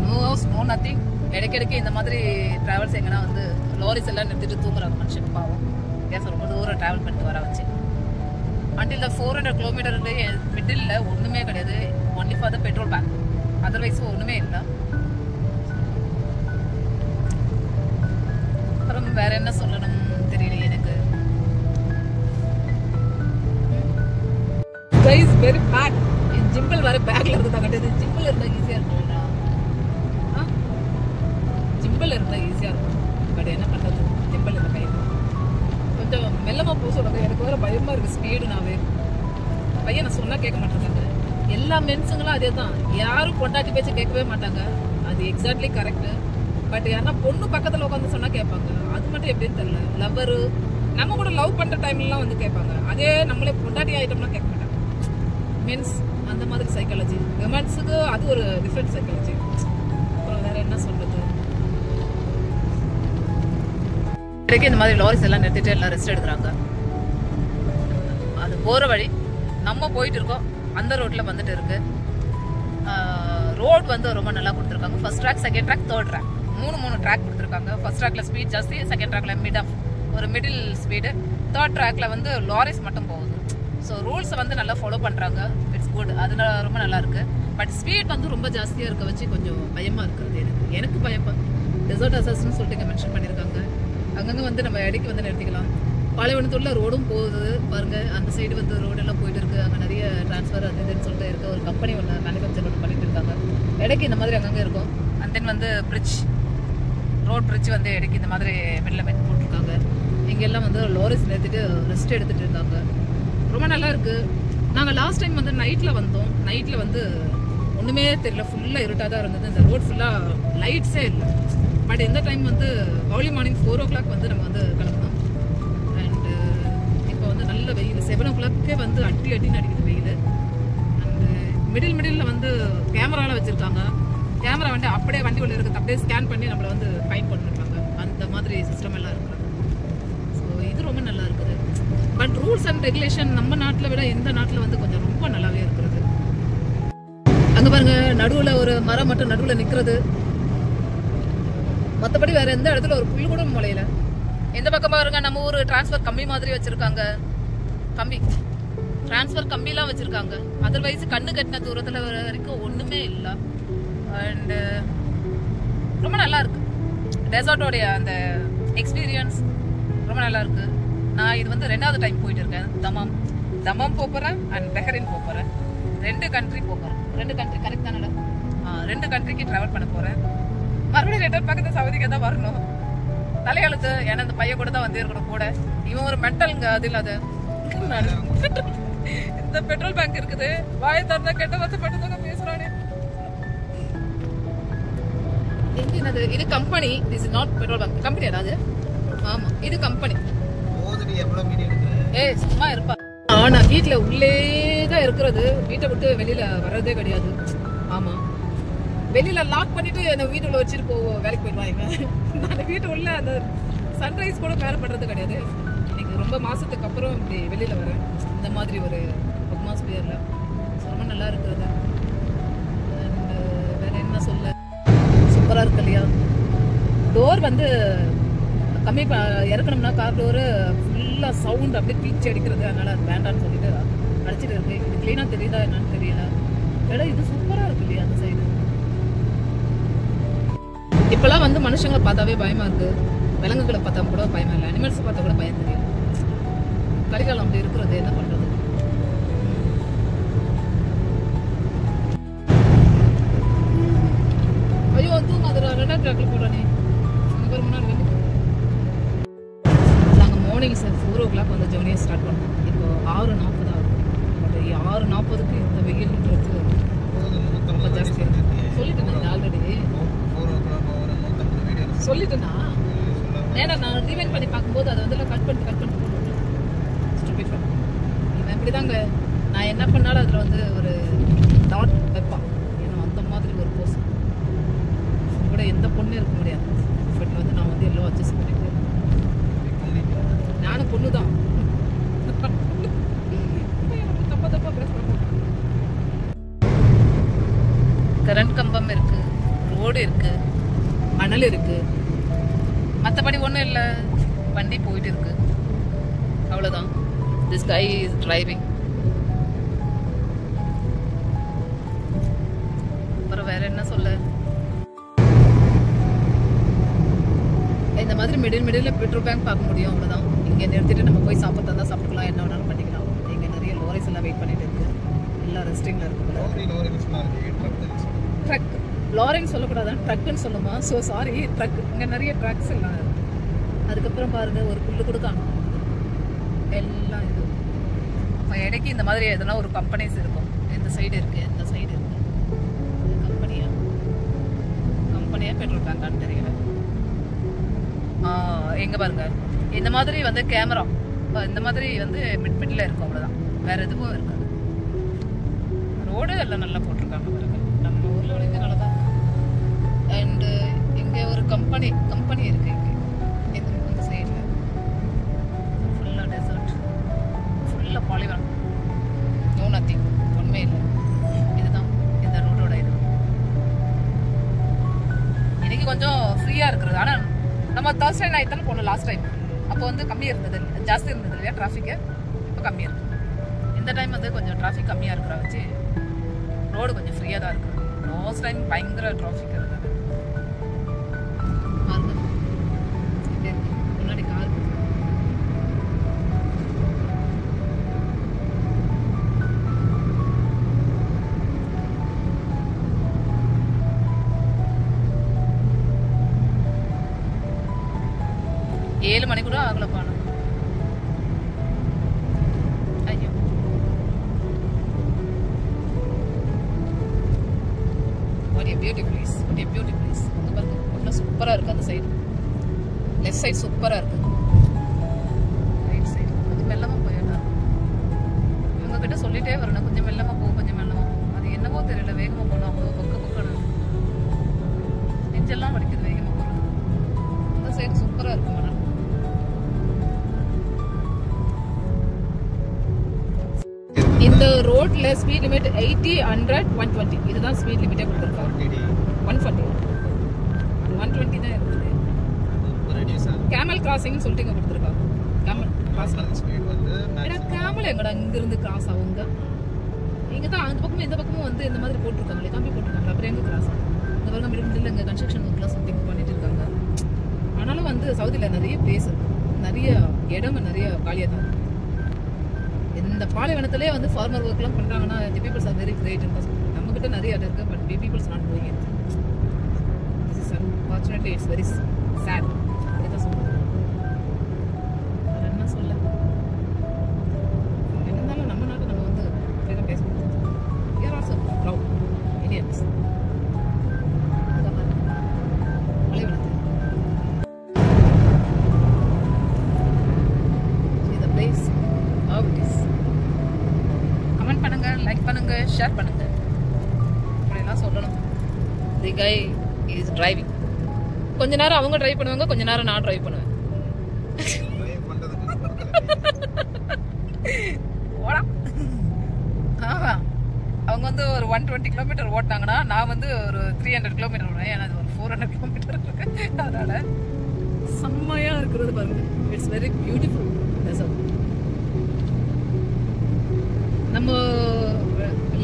No house no nothing. இடைக்கிடைக்கு இந்த மாதிரி டிராவல்ஸ் எங்கன்னா வந்து லாரிஸ் எல்லாம் நிறுத்திட்டு தூங்குறாங்க மனுஷன் பாவம். கேஸ் ரொம்ப தூரம் ட்ராவல் பண்ணிட்டு வர வச்சு. அண்டில் 400 கிலோமீட்டர் மிடில் ஒன்றுமே கிடையாது. Only for the petrol bank. Otherwise ஒன்றுமே இல்லை. அப்புறம் வேற என்ன சொல்லணும் தெரியல எனக்கு. Guys very back. என் ஜிம்பிள் வர பேக்ல இருந்து தான் கட்டது. ஜிம்பிள் இருந்தால் ஈஸியாக இருக்கும்டா. ஜிம்பிள் இருந்தால் ஈஸியாக இருக்கும். பட் என்ன பண்ணுறது, ஜிம்பிள் இல்லை கையில். கொஞ்சம் மெல்லமாக போக சொல்லுங்க. எனக்கு வேறு பயமாக இருக்குது ஸ்பீடுனாவே. பையன் நான் சொன்னால் கேட்க மாட்டேங்காங்க. எல்லா மென்ஸுங்களும் அதே தான். யாரும் பொண்டாட்டி பேச்சு கேட்கவே மாட்டாங்க. அது எக்ஸாக்ட்லி கரெக்டு. பட் யாருன்னா பொண்ணு பக்கத்தில் உட்காந்து சொன்னால் கேட்பாங்க. அது மட்டும் எப்படின்னு தெரியல. லவ்வரு நம்ம கூட லவ் பண்ணுற டைம்லாம் வந்து கேட்பாங்க. அதே நம்மளே பொண்டாட்டி ஆகிட்டோம்னா கேட்க மாட்டாங்க. மென்ஸ் அந்த மாதிரி சைக்காலஜி. விமன்ஸுக்கு அது ஒரு டிஃப்ரெண்ட் சைக்காலஜி. அப்புறம் வேறு என்ன சொல்கிறது, இந்த மாதிரி லாரிஸ் எல்லாம் நிறுத்திட்டு எல்லாம் ரெஸ்ட் எடுக்கிறாங்க. அது போகிற வழி நம்ம போயிட்டு இருக்கோம். அந்த ரோட்டில் வந்துட்டு இருக்கு. ரோட் வந்து ரொம்ப நல்லா கொடுத்துருக்காங்க. First track, second track, third track, மூணு ட்ராக் கொடுத்துருக்காங்க. ஃபர்ஸ்ட் ட்ராக்ல ஸ்பீட் ஜாஸ்தி, செகண்ட் ட்ராக்ல ஒரு மிடில் ஸ்பீடு, தேர்ட் ட்ராக்ல வந்து லாரிஸ் மட்டும் போகுது. ஸோ ரூல்ஸை வந்து நல்லா ஃபாலோ பண்ணுறாங்க. It's good. அதனால ரொம்ப நல்லா இருக்கு. பட் ஸ்பீட் வந்து ரொம்ப ஜாஸ்தியாக இருக்க வச்சு கொஞ்சம் பயமாக இருக்கிறது எனக்கு பயப்பா. டெசர்ட் அசஸ்ன்னு சொல்லிட்டு இங்கே மென்ஷன் பண்ணியிருக்காங்க. அங்கங்கே வந்து நம்ம இடைக்கு வந்து நிறுத்திக்கலாம். பாலைவனத்துள்ள ரோடும் போகுது பாருங்க. அந்த சைடு வந்து ரோடெல்லாம் போயிட்டு இருக்கு. அங்கே நிறைய டிரான்ஸ்ஃபர் அது இதுன்னு சொல்லிட்டு இருக்க ஒரு கம்பெனி ஒன்று மேனுஃபேக்சர் ஒன்று பண்ணிட்டு இருக்காங்க. இடைக்கு இந்த மாதிரி அங்கங்கே இருக்கும். அண்ட் தென் வந்து ரோட் பிரிட்ஜ் வந்து இடைக்கு இந்த மாதிரி மிடில் போட்டிருக்காங்க. இங்கெல்லாம் வந்து லாரிஸ் நிறுத்திட்டு ரெஸ்ட் எடுத்துகிட்டு இருக்காங்க. ரொம்ப நல்லா இருக்குது. நாங்கள் லாஸ்ட் டைம் வந்து நைட்டில் வந்தோம். நைட்டில் வந்து ஒன்றுமே தெரியல, ஃபுல்லாக இருட்டாக தான் இருந்தது. இந்த ரோட் ஃபுல்லாக லைட்ஸே இல்லை. பட் இந்த டைம் வந்து ஏர்லி மார்னிங் 4 o'clock வந்து நம்ம வந்து கிளம்பணும். அண்டு இப்போ வந்து நல்ல வெயில். 7 o'clock வந்து அடின்னு அடிக்குது வெயில். அண்டு மிடில் வந்து கேமராவில் வச்சுருக்காங்க. கேமரா வந்து அப்படியே வண்டி உள்ள இருக்குது. அப்படியே ஸ்கேன் பண்ணி நம்மளை வந்து ஃபைன் பண்ணிருக்காங்க. அந்த மாதிரி சிஸ்டம் எல்லாம் இருக்கிறது. ஸோ இது ரொம்ப நல்லா இருக்குது. பட் ரூல்ஸ் அண்ட் ரெகுலேஷன் நம்ம நாட்டில் விட இந்த நாட்டில் வந்து கொஞ்சம் ரொம்ப நல்லாவே இருக்கிறது. அங்கே பாருங்க, நடுவில் ஒரு மரம் மட்டும் நடுவில் நிற்கிறது. மற்றபடி வேற எந்த இடத்துல ஒரு புல் கூட முளையில. எந்த பக்கம் பாருங்க, நம்ம ஊர் டிரான்ஸ்ஃபர் கம்பி மாதிரி வச்சிருக்காங்க. டிரான்ஸ்ஃபர் கம்பிலாம் வச்சிருக்காங்க. அதர்வைஸ் கண்ணு கட்டின தூரத்துல வரைக்கும் ஒண்ணுமே இல்லை. அண்ட் ரொம்ப நல்லா இருக்கு. டெசர்ட்டோடைய அந்த எக்ஸ்பீரியன்ஸ் ரொம்ப நல்லா இருக்கு. நான் இது வந்து 2வது டைம் போயிட்டு இருக்கேன். தமாம் போகிறேன் அண்ட் பெஹரின் போகிறேன். 2 கண்ட்ரி போகிறேன். 2 கண்ட்ரி கரெக்ட் தானே? 2 கண்ட்ரிக்கு ட்ராவல் பண்ண போகிறேன். மறுபடியும் ரிட்டர்ன் பக்கத்து சவுதிக்கு தான் வரணும். தலையெழுத்து. ஏன்னா இந்த பையன் கூட தான் வந்து இருக்கணும் கூட. இவன் ஒரு மென்டலுங்க. அது இல்லாத இந்த பெட்ரோல் பேங்க் இருக்குது. வாயை திறந்தா கெட்ட வார்த்தை பட்டுதாங்க பேசுறானே. என்னது இது? Company. This is not petrol bank. Company அதாவது. ஆமா, இது கம்பெனி. ஏய் சும்மா இருப்பா. ஆனா வீட்டுல உள்ளே தான் இருக்கிறது. வீட்டை விட்டு வெளியில வர்றதே கிடையாது. ஆமா, வெளியில லாக் பண்ணிட்டு அந்த வீட்டுல வச்சுட்டு போவோம். வேலைக்கு போயிடுவாங்க. நான் வீட்டு உள்ள அந்த சன்ரைஸ் கூட மேல பண்றது கிடையாது. இன்னைக்கு ரொம்ப மாசத்துக்கு அப்புறம் இப்படி வெளியில வரேன். இந்த மாதிரி ஒரு அட்மாஸ்பியர்ல ரொம்ப நல்லா இருக்கிறது. வேற என்ன சொல்ல, சூப்பராக இருக்கு இல்லையா? டோர் வந்து கம்மி இறக்கணும்னா கார் டோரு ஃபுல்லாக சவுண்ட் அப்படியே பீச்சு அடிக்கிறது, அதனால் அது வேண்டான்னு சொல்லிட்டு அடிச்சிட்டு இருக்கு. இது க்ளீனாக தெரியுதா என்னன்னு தெரியல. இடம் இது சூப்பராக இருக்கு இல்லையா அந்த சைடு? இப்போலாம் வந்து மனுஷங்களை பார்த்தாவே பயமாக இருக்குது. விலங்குகளை பார்த்தா கூட பயமாக இல்லை, அனிமல்ஸை பார்த்தா கூட பயம் தெரியல. கரிகாலம் அப்படி இருக்கிறது என்ன பண்ணுறது? ஐயோ தூங்க அது ரெண்டா ட்ராக்ல போடுறானே. முன்னாடி வந்து நாங்கள் மார்னிங் 4 o'clock வந்து ஜேர்னியை ஸ்டார்ட் பண்ணோம். இப்போ 6:40 ஆகும். பட் 6:40க்கு இந்த வெயில்ன்றது ரொம்ப ஜாஸ்தியாக இருக்குது. சொல்லிட்டேன் ஆல்ரெடி, சொல்லிட்டேன்னா ஏன்னா நான் ரீவைண்ட் பண்ணி பார்க்கும்போது அதை வந்து கட் பண்ணிட்டு போட்டுவிட்டேன். இவன் இப்படி தாங்க, நான் என்ன பண்ணாலும் அதில் வந்து ஒரு டாட் வைப்பான். ஏன்னா அந்த மாதிரி ஒரு போஸ் கூட எந்த பொண்ணும் இருக்க முடியாது. பட் வந்து நான் வந்து எல்லாம் அட்ஜஸ்ட் பண்ணிட்டு நானும் பொண்ணு தான். தப்பா பேசுகிறேன். கரண்ட் கம்பம் இருக்கு, ரோடு இருக்கு, மணல் இருக்கு, மற்றபடி ஒன்றும் இல்லை. வண்டி போயிட்டு இருக்கு, அவ்வளோதான். This guy is driving. அப்புறம் வேற என்ன சொல்ல? இந்த மாதிரி மிடில் பெட்ரோல் பேங்க் பார்க்க முடியும், அவ்வளோதான். இங்கே நிறுத்திட்டு நம்ம போய் சாப்பிட்டு தான் சாப்பிட்டுக்கலாம், என்ன வேணாலும் பண்ணிக்கலாம். இங்கே நிறைய லாரிஸ் எல்லாம் வெயிட் பண்ணிட்டு இருக்கு, எல்லாம் ரெஸ்டிங்கில் இருக்குது. ட்ரக் லாரின்னு சொல்லக்கூடாதான், ட்ரக்குன்னு சொல்லுமா? So sorry, truck. இங்கே நிறைய ட்ரக்ஸ் எல்லாம் இருக்கு. அதுக்கப்புறம் பாருங்க ஒரு புல்லு கூட காணும், எல்லாம் இது. இடைக்கு இந்த மாதிரி எதனா ஒரு கம்பெனிஸ் இருக்கும். இந்த சைடு இருக்கு, இந்த சைடு இருக்கு. கம்பெனியா பெட்ரோல் பேங்கான்னு தெரியல. எங்க பாருங்க இந்த மாதிரி வந்து கேமரா இந்த மாதிரி வந்து மிடில் இருக்கும், அவ்வளோதான். வேற எதுவும் இருக்காது. ரோடு எல்லாம் நல்லா போட்டிருக்காங்க பாருங்க. நம்ம ஊர்ல விட நல்லா தான். அண்டு இங்கே ஒரு கம்பெனி இருக்கு. இங்கே இந்த சைடில் ஃபுல்லாக டெசர்ட், ஃபுல்லாக பாலிவரம், நோ நத்திங், ஒன்றுமே இல்லை. இதுதான் இந்த ரோடோட இது. இன்னைக்கு கொஞ்சம் ஃப்ரீயாக இருக்கிறது. ஆனால் நம்ம Thursday night தானே போனோம் லாஸ்ட் டைம். அப்போ வந்து கம்மியாக இருந்தது, ஜாஸ்தி இருந்தது இல்லையா டிராஃபிக்கு? இப்போ கம்மியாக இருக்குது. இந்த டைம் வந்து கொஞ்சம் டிராஃபிக் கம்மியாக இருக்கிற வச்சு ரோடு கொஞ்சம் ஃப்ரீயாக தான் இருக்குது. லாஸ்ட் டைம் பயங்கர டிராஃபிக் இருந்தது. முன்னாடி கார் ஏழு மணி கூட ஆகல பானு. ஐயோ what a beauty place, what a beauty place. அங்க பாருங்க எவ்வளவு சூப்பரா இருக்கு. அந்த சைடு லெஃப்ட் சைடு சூப்பரா இருக்கு. ரைட் சைடு கொஞ்சம் மெல்லமா போயிடா. இவங்க கிட்ட சொல்லிட்டே வரணும், கொஞ்சம் மெல்லமா போ, கொஞ்சம் மெல்லமா. அது என்னவோ தெரியல, வேகமா போனா அவ்வளோ பக்கம் நெஞ்செல்லாம் வலிக்குது வேகமா போறது. அந்த சைடு சூப்பரா இருக்கு மனம். இந்த ரோட்ல ஸ்பீட் லிமிட் 80, 100, 120 இதுதான் ஸ்பீட் லிமிட்டே கொடுத்துருக்காங்க. 140 120 தான் இருக்குது. கேமல் கிராசிங்னு சொல்லிட்டு இங்கே கொடுத்துருக்காங்க. கேமல் கிராசிங் ஸ்பீட் வந்து கேமல் எங்கடா இங்கிருந்து கிராஸ் ஆகுங்க? இங்கே தான் அந்த பக்கமும் இந்த பக்கமும் வந்து இந்த மாதிரி போட்டிருக்காங்களே, கம்பி போட்டிருக்காங்க. அப்புறம் எங்கே கிராஸ் ஆகும்? இந்த பாருங்க மிடில் இங்கே கன்ஸ்ட்ரக்ஷன் ஒர்க்லாம் சம்திங் பண்ணிட்டு இருக்காங்க. ஆனாலும் வந்து சவுதியில் நிறைய பிளேஸ், நிறைய இடம் நிறைய காலியாக தான். இந்த பாலைவனத்திலே வந்து ஃபார்மர் ஒர்க்லாம் பண்ணுறாங்கன்னா the peoples are very great. நம்மக்கிட்ட நிறைய இடம் இருக்குது, but the peoples not doing it. This is unfortunately it's very sad. இதுதான் சொல்லுங்கள், என்ன சொல்ல. இருந்தாலும் நம்ம நாட்டு நம்ம வந்து ஃப்ரீடம் பேசணும். We are also proud Indians. பாலைவனத்தில் இந்த பிளேஸ் கமெண்ட் பண்ணுங்க, லைக் பண்ணுங்க, ஷேர் பண்ணுங்க. அப்படிலாம் சொல்லணும். The guy is driving. கொஞ்ச நேரம் அவங்க டிரைவ் பண்ணுவாங்க, கொஞ்ச நேரம் நான் டிரைவ் பண்ணுவேன். அவங்க வந்து ஒரு 120 கிலோமீட்டர் ஓட்டினாங்கன்னா நான் வந்து ஒரு 300 கிலோமீட்டர் ஓடுவேன். ஏன்னா அது ஒரு 400 கிலோமீட்டர் இருக்கு. அதனால செம்மையா இருக்கிறது பாருங்க. It's very beautiful desert. நம்ம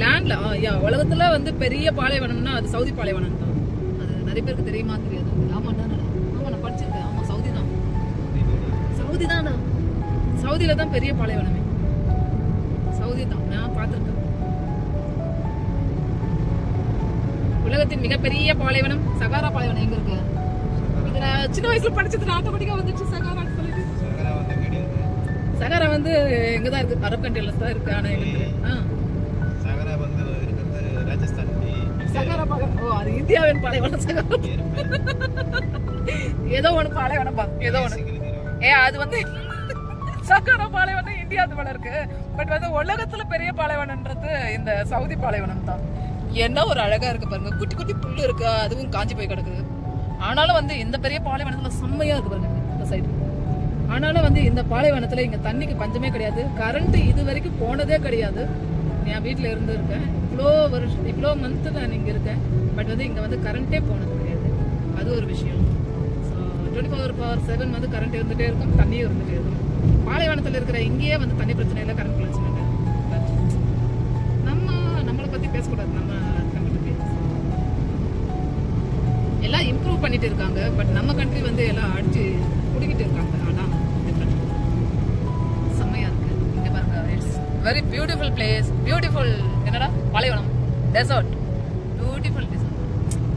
லேண்ட்ல உலகத்துல வந்து பெரிய பாலைவனம்னா அது சவுதி பாலைவனம் தான். அது நிறைய பேருக்கு தெரியுமா தெரியாது. ஆமா நான் படிச்சிருக்கேன். ஆமா சவுதி தான். சவுதியில தான் பெரிய பாலைவனமே. சவுதி தான் நான் பார்த்திருக்கேன். உலகத்தின் மிகப்பெரிய பாலைவனம் சகாரா பாலைவனம் எங்க இருக்கு? இது நான் சின்ன வயசுல படிச்சது ஆட்டோமேட்டிக்கா வந்துச்சு சகாரான்னு சொல்லிட்டு. சகாரா வந்து எங்கதான் இருக்கு? அரபு கண்ட்ரில தான் இருக்கு. ஆனா சகாரா வந்து இருக்குது ராஜஸ்தான். சகாரா பாலைவனம். ஓ அது இந்தியாவின் பாலைவனம் சகாரா. ஏதோ ஒண்ணு பாலைவனம் பா. ஏதோ ஒண்ணு. அது வந்து சகாரா பாலைவனம் இந்தியாவுல போல இருக்கு. பட் வந்து உலகத்துல பெரிய பாலைவனம்ன்றது இந்த சவுதி பாலைவனம் தான். என்ன ஒரு அழகா இருக்கு பாருங்க. குட்டி குட்டி புல்லு இருக்கு. அதுவும் காஞ்சி போய் கிடக்குது. ஆனாலும் வந்து இந்த பெரிய பாலைவனத்துல செம்மையா இருக்கு பாருங்க இந்த சைடு. ஆனாலும் வந்து இந்த பாலைவனத்துல இங்க தண்ணிக்கு பஞ்சமே கிடையாது. கரண்ட் இது வரைக்கும் போனதே கிடையாது. நான் வீட்டுல இருந்து இருக்கேன். இவ்வளோ மந்த் நான் இங்க இருக்கேன். பட் வந்து இங்க வந்து கரண்டே போனது கிடையாது. அது ஒரு விஷயம். 24/7 வந்து கரண்ட் இருந்துட்டே இருக்கும். தண்ணியும் இருந்துட்டே இருக்கும். பாலைவனத்துல இருக்கிற இங்கேயே வந்து தண்ணி பிரச்சனை இல்லை, கரண்ட் பிரச்சனை இல்லை. நம்மளை பத்தி பேசக்கூடாது. நம்ம கண்ட்ரி பத்தி எல்லாம் இம்ப்ரூவ் பண்ணிட்டு இருக்காங்க. பட் நம்ம கண்ட்ரி வந்து எல்லாம் அடிச்சு குடிக்கிட்டு இருக்காங்க. அதான் டிஃப்ரெண்ட். செம்மையா இருக்கு. இங்க பாருங்க. It's very beautiful place. Beautiful என்னடா பாலைவனம் டெசர்ட். Beautiful dessert.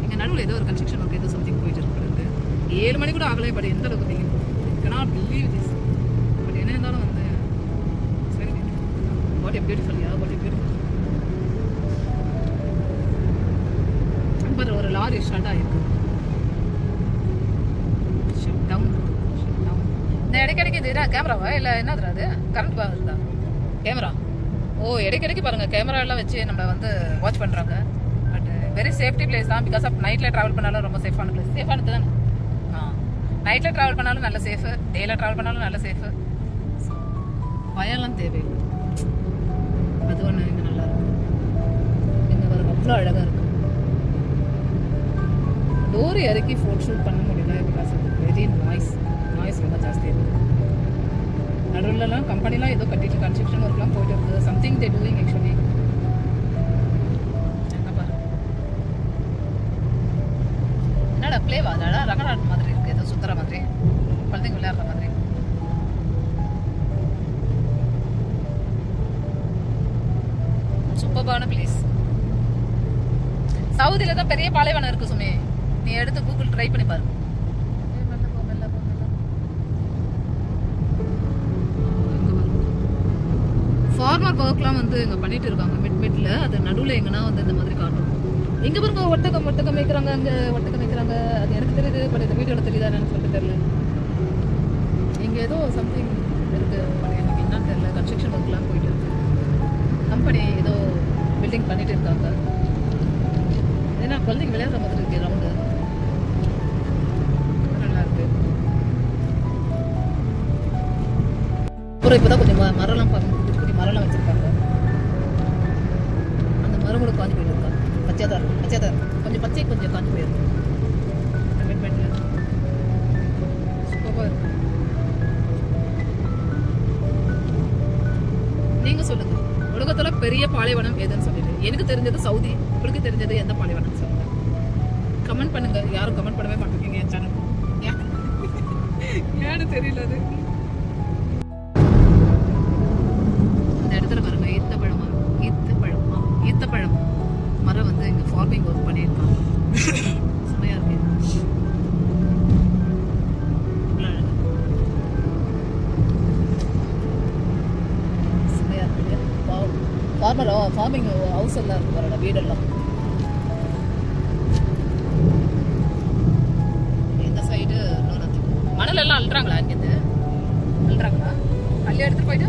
இங்க நடுவில் ஏதோ ஒரு கன்ஸ்ட்ரக்ஷன் ஒர்க் ஏதோ சம்திங் போயிட்டு இருக்கு. 7 மணி கூட ஆகலை. பட் எந்த அளவுக்கு தெரியும் cannot believe this. பட் என்ன இருந்தாலும் வந்து சரி. What a beautiful what a beautiful. ஒரு லாரி ஷட் ஆயிருக்கு. Shut down. இந்த இடைக்கிடைக்கு இது கேமராவா இல்லை என்னதுரா? அது கரண்ட் வருதா கேமரா? ஓ இடைக்கிடைக்கு பாருங்க கேமரா எல்லாம் வச்சு நம்ம வந்து வாட்ச் பண்றாங்க. பட் வெரி சேஃப்டி பிளேஸ் தான். பிகாஸ் ஆஃப் நைட்ல டிராவல் பண்ணாலும் ரொம்ப சேஃபான பிளேஸ். சேஃபானது தானே. நைட்ல டிராவல் பண்ணாலும் நல்ல சேஃபு, டேல டிராவல் பண்ணாலும் நல்ல சேஃபு. பயம்லாம் தேவையில்லை. அது ஒன்று இங்கே நல்லா இருக்கு. இங்கே பாருங்க அவ்வளோ அழகாக இருக்கு. டோர் இறக்கி ஃபோட்டோ ஷூட் பண்ண முடியல. பிகாஸ் வெரி நாய்ஸ் ரொம்ப ஜாஸ்தியாக இருக்குது. நடுவில்லாம் கம்பெனிலாம் ஏதோ கட்டிட்டு கன்ஸ்ட்ரக்ஷன் ஒர்க்லாம் போயிட்டு இருக்குது. Something they doing actually. என்ன பாருங்க என்னடா பிளேவா? அதடா ரகடாட் மாதிரி இருக்கு. ஏதோ சுத்துற மாதிரி, குழந்தைங்க விளையாடுற மாதிரி. சூப்பர்பான பிளேஸ். சவுதியில தான் பெரிய பாலைவனம் இருக்கு சுமே. நீ எடுத்து கூகுள் ட்ரை பண்ணி பாரு. ஃபார்மர் ஒர்க்லாம் வந்து இங்க பண்ணிட்டு இருக்காங்க. மிட்ல அது நடுவில் எங்கன்னா வந்து இந்த மாதிரி காட்டும். இங்க பாருங்க ஒட்டகம் வைக்கிறாங்க. அங்க ஒட்டகம் வைக்கிறாங்க. அது எனக்கு தெரியுது. பட் இந்த வீடியோட தெரியுதா என்னன்னு சொல்லிட்டு தெரியல. இங்க ஏதோ சம்திங் இருக்கு. பட் எனக்கு என்னன்னு தெரியல. கன்ஸ்ட்ரக்ஷன் ஒர்க்லாம் போயிட்டு இருக்கு. கம்பெனி ஏதோ பில்டிங் பண்ணிட்டு இருக்காங்க. ஏன்னா குழந்தைங்க விளையாடுற மாதிரி இருக்கு. ரவுண்டு நல்லா இருக்கு. அப்புறம் இப்போதான் கொஞ்சம் மரம்லாம் பாருங்க. குட்டி மரம்லாம் வச்சிருக்காங்க. அந்த மரம் கூட காஞ்சி போயிட்டு இருக்காங்க. பச்சையாக இருக்கும். கொஞ்சம் பச்சை கொஞ்சம் காஞ்சி போயிருக்கு. சூப்பராக இருக்கு. நீங்க சொல்லுங்க உலகத்துல பெரிய பாலைவனம் எதுன்னு சொல்லிட்டு. எனக்கு தெரிஞ்சது சவுதி. உங்களுக்கு தெரிஞ்சது எந்த பாலைவனம் சொல்லுங்க. கமெண்ட் பண்ணுங்க. யாரும் கமெண்ட் பண்ணவே மாட்டேங்க என் சேனல். ஏன்னு தெரியல. அது இந்த இடத்துல பாருங்க ஈத்தப்பழம் மரம் வந்து இங்க ஃபார்மிங் ஒர்க் பண்ணியிருக்காங்க. செமையா இருக்கு. செமையா இருக்கு. ஃபார்மிங் ஹவுஸ் எல்லாம் இருக்கு பாருங்க. வீடெல்லாம் இந்த சைடு மணல் எல்லாம் அள்ளுறாங்களா? இங்கிருந்து அள்ளுறாங்களா? அள்ளி எடுத்துட்டு போயிட்டு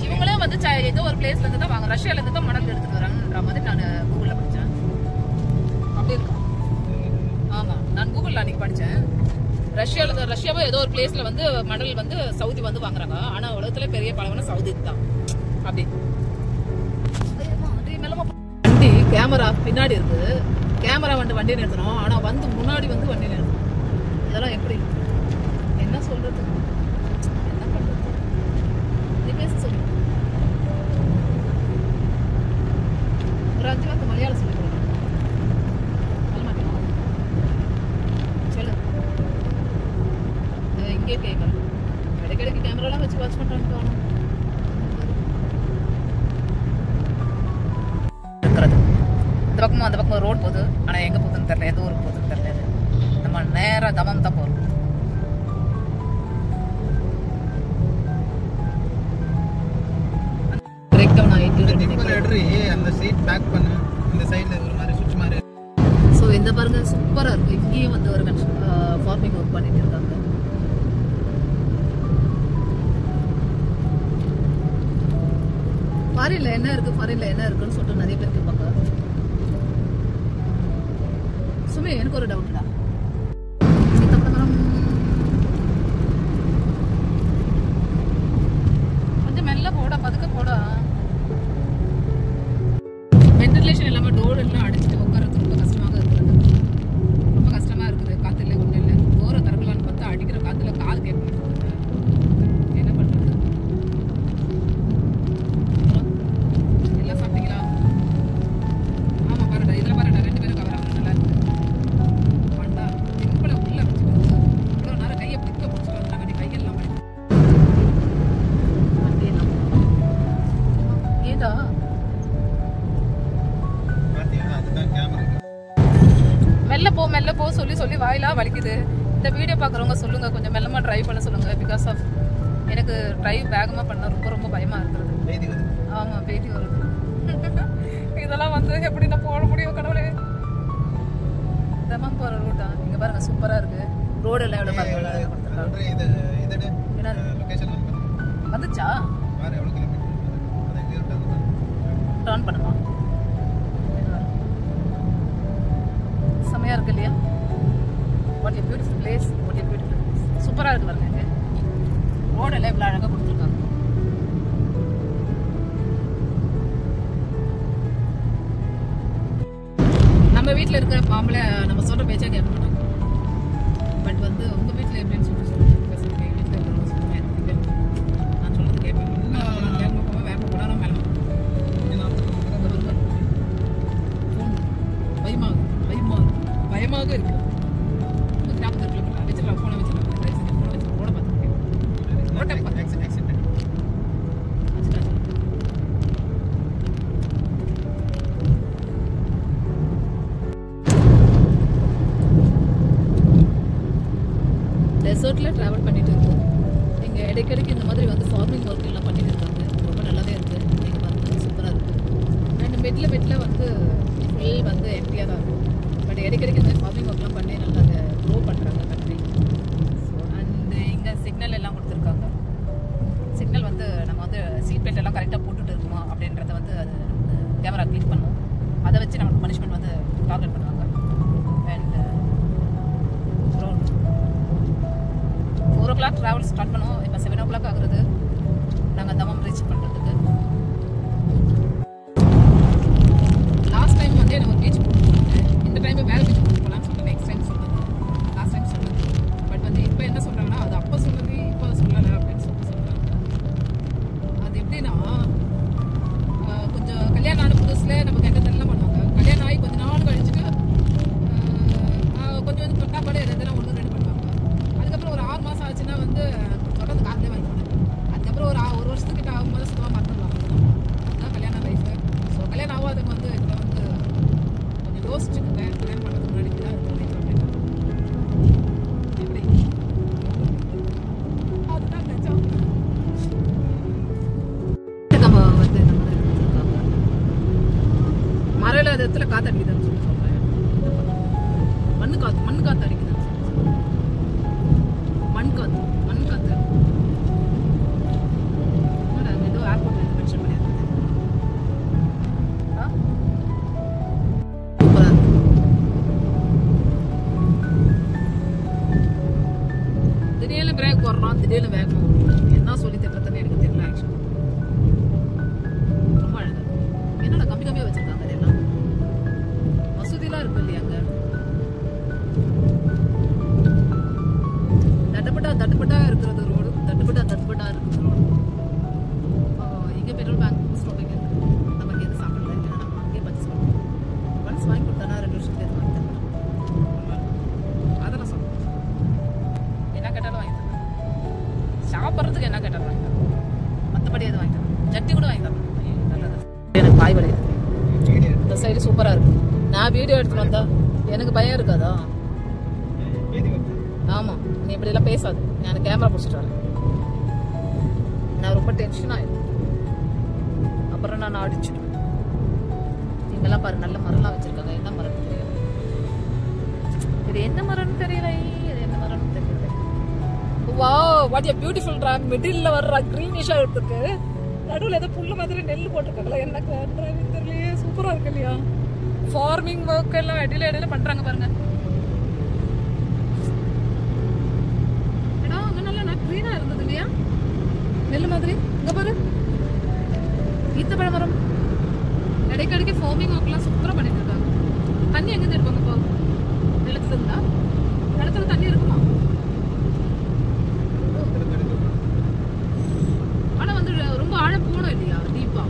இவங்களே வந்து ஏதோ ஒரு பிளேஸ்ல இருந்து தான் வாங்க. ரஷ்யால இருந்து தான் மணல் எடுத்துட்டு வராங்கன்ற மாதிரி நான் கூகுள்ல படிச்சேன். அப்படி இருக்கா? ஆமா நான் கூகுள்ல அன்னைக்கு படிச்சேன். ரஷ்யாவோ ஏதோ ஒரு பிளேஸ்ல வந்து மணல் வந்து சவுதி வந்து வாங்குறாங்க. ஆனா உலகத்துல பெரிய பாலைவனம் சவுதி தான். அப்படி வண்டி கேமரா பின்னாடி இருக்கு. கேமரா வந்து வண்டியை நிறுத்தணும், ஆனால் வந்து முன்னாடி வந்து வண்டியை நிறுத்தணும். இதெல்லாம் எப்படி என்ன சொல்றது, என்ன பண்றது? நீ பேச சொல்லு, ஒரு 5 வார்த்தை மலையாளம் சொல்லி கொடுங்க. சொல்ல மாட்டேன் சொல்லு. இங்கே கேட்கலாம், இடைக்கிடைக்கு கேமராலாம் வச்சு வாட்ச் பண்ணுறான்னு தோணும். இருக்கிறது அந்த பக்கம் ரோடு போகுது, ஆனால் எங்கே போகுதுன்னு தெரியல, எந்த ஊருக்கு போகுதுன்னு தெரியல. நம்ம நேராக தமம் தான் போகிறோம். அந்த சீட் பேக் பண்ணு, இந்த சைடில் ஒரு மாதிரி சுவிட்ச் மாதிரி. ஸோ இந்த பாருங்க சூப்பராக இருக்குது. இங்கேயும் வந்து ஒரு ஃபார்மிங் ஒர்க் பண்ணிட்டு இருக்காங்க. ஃபாரின்ல என்ன இருக்கு, ஃபாரின்ல என்ன இருக்குன்னு சொல்லிட்டு நிறைய பேர் கேட்பாங்க. சுமே எனக்கு ஒரு டவுட்டா, கொஞ்சம் மெல்ல போட, பதுக்க போட. வென்டிலேஷன் இல்லாமல் டோர் எல்லாம் அடிச்சுட்டு உட்காரது ரொம்ப கஷ்டமாக இருக்குது. ரொம்ப கஷ்டமாக இருக்குது. காற்று இல்லை, ஒன்றும் இல்லை. டோரை திறக்கலான்னு பார்த்தா அடிக்கிற காற்றுல காது கேட்க மாட்டேங்குது. என்ன பண்ணுறது? எல்லாம் சாப்பிட்டீங்களா? ஆமாம் பாருடா, இதில் பாருடா 2 பேரும் கவர் ஆகணும். நல்லா இருக்குது. பண்டா சிம்பிளை உள்ள வச்சுக்கோங்க. இவ்வளோ நேரம் கையை பிடிக்க பிடிச்சிட்டு வந்தாங்க, கையெல்லாம் வண்டியெல்லாம் ஏதா மெல்ல போ சொல்லி சொல்லி வாயிலா வலிக்குது. இந்த வீடியோ பார்க்குறவங்க சொல்லுங்க, கொஞ்சம் மெல்லமாக ட்ரைவ் பண்ண சொல்லுங்க. பிகாஸ் ஆஃப் எனக்கு ட்ரைவ் வேகமாக பண்ண ரொம்ப பயமாக இருக்கிறது. ஆமாம், பேட்டி வருது. இதெல்லாம் வந்து எப்படி நான் போட முடியும் கடவுளே? தமம் போகிற ரூட்டா இங்கே பாருங்க, சூப்பராக இருக்கு. ரோடு எல்லாம் எவ்வளோ பாருங்க. வந்துச்சா? டர்ன் பண்ணுமா? செமையாக இருக்கு இல்லையா? What a beautiful place, what a beautiful place. சூப்பராக இருக்கு பாருங்க. இங்கே ரோடு எல்லாம் இவ்வளோ அழகாக கொடுத்துருக்காங்க. நம்ம வீட்டில் இருக்கிற பாம்பளை நம்ம சொல்கிற பேச்சா கேட்க மாட்டாங்க. பட் வந்து உங்கள் வீட்டில் எப்படின்னு சொல்லி பேசுகிறேன். எங்கள் வீட்டில் இருக்கிறவங்க சொல்லுவேன், நான் சொல்கிறது கேட்பேன். வேகமாக போவேன், வேகமாக போனால் நான் மேலே ஃபோன் பயமாக இருக்கு. கிராமத்தில் கிலோமீட்டர் வச்சிடலாம், ஃபோனை வச்சிடலாம். ஃபோனை வச்சு ஓட பார்த்துருக்கேன். டெசர்ட்டில் ட்ராவல் பண்ணிட்டு இருக்கோம். இங்கே இடைக்கிடைக்கு இந்த மாதிரி வந்து ஃபார்மிங் ஒர்க் எல்லாம் பண்ணிட்டு இருக்காங்க. ரொம்ப நல்லாவே இருக்குது. நீங்கள் வந்து சூப்பராக இருக்குது. அண்ட் பெட்டில் வந்து ஃபுல் வந்து எம்டியாக தான் இருக்கும். பட் இடைக்கிடைக்கு இந்த ஃபார்மிங் ஒர்க்லாம் பண்ணி நல்லா அதை க்ரோ பண்ணுறாங்க கண்ட்ரி. ஸோ அண்ட் இங்கே சிக்னல் எல்லாம் கொடுத்துருக்காங்க. சிக்னல் வந்து நம்ம வந்து சீட் பெல்ட் எல்லாம் கரெக்டாக போட்டுட்டு இருக்கணும் அப்படின்றத வந்து அது கேமரா கிளிக் பண்ணும். அதை வச்சு நமக்கு பனிஷ்மெண்ட் வந்து டார்கெட் பண்ணுவாங்க. அண்ட் 4 o'clock ட்ராவல் ஸ்டார்ட் பண்ணுவோம். இப்போ 7 o'clock ஆகுறது நாங்கள் தமம் ரீச் பண்ணுறதுக்கு. லாஸ்ட் டைம் வந்து எனக்கு ஒரு பீச் போட்டுருக்காங்க. இந்த டைம் வேறு பீச் போட்டு போகலான்னு சொல்லிட்டு நெக்ஸ்ட் டைம் சொன்னது, லாஸ்ட் டைம் சொன்னது. பட் வந்து இப்போ என்ன சொல்கிறாங்கன்னா, அது அப்போ சொன்னது இப்போ சொல்லலை அப்படின்னு சொல்கிறாங்க. அது எப்படின்னா, கொஞ்சம் கல்யாணம் ஆன புதுசில் நம்ம கெட்டதெல்லாம் பண்ணுவாங்க. கல்யாணம் ஆகி கொஞ்சம் நாள் கழிச்சுட்டு கொஞ்சம் தொட்டாப்பாடு எதெல்லாம் 1-2 பண்ணுவாங்க. அதுக்கப்புறம் ஒரு 6 மாதம் ஆச்சுன்னா வந்து தொடர்ந்து காத்திலே வாங்கிக்கணும். அதுக்கப்புறம் ஒரு வருஷத்துக்கிட்ட ஆகும்போது சுத்தமாக மறந்துடலாம். அதுதான் கல்யாணம் லைஃபு. ஸோ கல்யாணம் ஆகாதவங்க வந்து இதில் வந்து கொஞ்சம் யோசிச்சுக்குங்க. கல்யாணம் பண்ணுறதுக்கு முன்னாடி தான் இருக்கும் அப்படின்னு எப்படி அதுதான் நிஜம். நம்ம வந்து இந்த மாதிரி கொடுத்துருக்காங்க. மரம் இல்லாத இடத்துல காற்றடிக்குதுன்னு சொல்லி சொல்கிறேன். மண் காற்று அடிக்குதுன்னு சொல்லி மண் காற்று ஏதோ ஏர்போர்ட் மென்ஷன் பண்ணியிருந்தது. சூப்பராக இருக்கு. திடீர்னு பிரேக் போடுறோம், திடீர்னு வேகமாக ஓடுறோம். என்ன சொல்லி திட்டத்துன்னு எனக்கு தெரியல. ஆக்சுவலி ரொம்ப அழகாக என்னடா கம்மியாக வச்சுருக்காங்க. இதெல்லாம் மசூதி காய் விளையுது. இந்த சைடு சூப்பராக இருக்கு. நான் வீடியோ எடுத்துட்டு வந்தா எனக்கு பயம் இருக்காதா? ஆமாம், நீ இப்படிலாம் பேசாது. நான் கேமரா பிடிச்சிட்டு வரேன். நான் ரொம்ப டென்ஷன் ஆயிடும். அப்புறம் நான் அடிச்சிடுவேன். இங்கெல்லாம் பாரு, நல்ல மரம்லாம் வச்சிருக்காங்க. என்ன மரம்னு தெரியல. இது என்ன மரம்னு தெரியல. இது என்ன மரம்னு தெரியல. Wow, what a beautiful track. மிடில்ல வர்ற கிரீனிஷா இருக்கு. நடுவில் ஏதோ புல்லு மாதிரி நெல் போட்டிருக்காங்களா? என்ன டிராவிங் தெரியலையே. சூப்பரா இருக்கு இல்லையா? ஃபார்மிங் ஒர்க் எல்லாம் இடையில இடையில பண்றாங்க பாருங்க. இடம் அங்க நல்லா கிரீனா இருந்தது இல்லையா? நெல் மாதிரி. இங்க பாரு, ஈத்தப்பழ மரம். இடைக்கடிக்கு ஃபார்மிங் ஒர்க்லாம் சூப்பரா பண்ணிட்டு இருக்காங்க. தண்ணி எங்க இருப்பாங்க இப்போ? நிலத்துல இருந்தா நிலத்துல தண்ணி இருக்குமா? ஆனா வந்து ரொம்ப ஆழம் போகணும் இல்லையா? டீப்பா.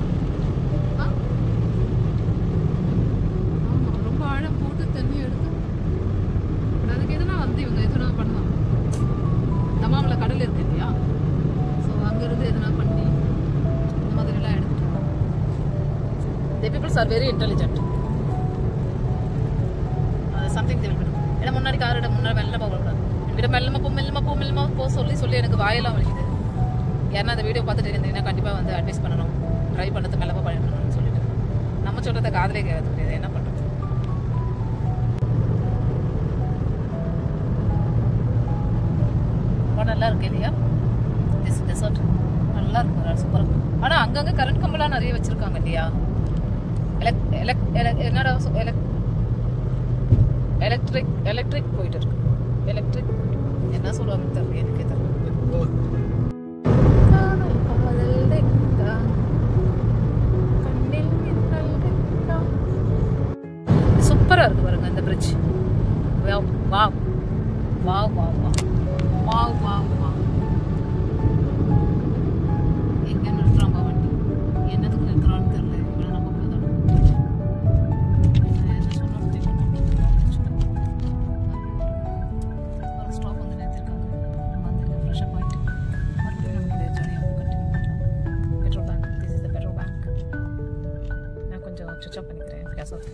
ஆமா, ரொம்ப ஆழம் போட்டு தண்ணி எடுத்து அதுக்கு எதுனா வந்து இவங்க எதுனா பண்ணுவாங்க. தமாம்ல கடல் இருக்கு இல்லையா? ஸோ அங்கிருந்து எதுனா பண்ணி இந்த மாதிரிலாம் எடுத்துட்டு the people are very intelligent. Something they will do. ஏன்னா முன்னாடி காரோட முன்னாடி மெல்ல போகக்கூடாது. என்கிட்ட மெல்லமா போ சொல்லி எனக்கு வாயெல்லாம் வலிக்குது. ஏன்னா அந்த வீடியோ பார்த்துட்டு இருந்தீங்கன்னா கண்டிப்பாக வந்து அட்வைஸ் பண்ணணும். ட்ரை பண்ணுறது மெல்லமாக பண்ணணும்னு சொல்லிட்டு நம்ம சொல்கிறத காதலே கேட்கறது முடியாது. என்ன பண்ணுறது? நல்லா இருக்கு இல்லையா? திஸ் டெசர்ட் நல்லா இருக்கு, சூப்பராக இருக்கும். ஆனால் அங்கங்கே கரண்ட் கம்பெல்லாம் நிறைய வச்சுருக்காங்க இல்லையா? என்னடா எலக்ட்ரிக் போயிட்டு இருக்கு. எலக்ட்ரிக் என்ன சொல்லுவாங்கன்னு தெரியல, எனக்கே தெரியல. சூப்பரா இருக்கு பாருங்க இந்த bridge. Wow wow wow wow wow wow wow. எங்க நிறுத்துறாங்க வண்டி? என்னதுக்கு நிறுத்துறான்னு தெரியல. இவ்வளவு நம்ம போதும். என்ன சொன்னாலும் ஒரு ஸ்டாப் வந்து நிறுத்திருக்காங்க. நம்ம வந்து ஃப்ரெஷ் அப் ஆயிட்டு மறுபடியும் நம்மளுடைய ஜர்னியை கண்டினியூ பண்ணலாம். Petrol bank. This is the petrol bank. நான் கொஞ்சம் சுவிட்ச் ஆஃப் பண்ணிக்கிறேன் கேஸ் ஆஃப்.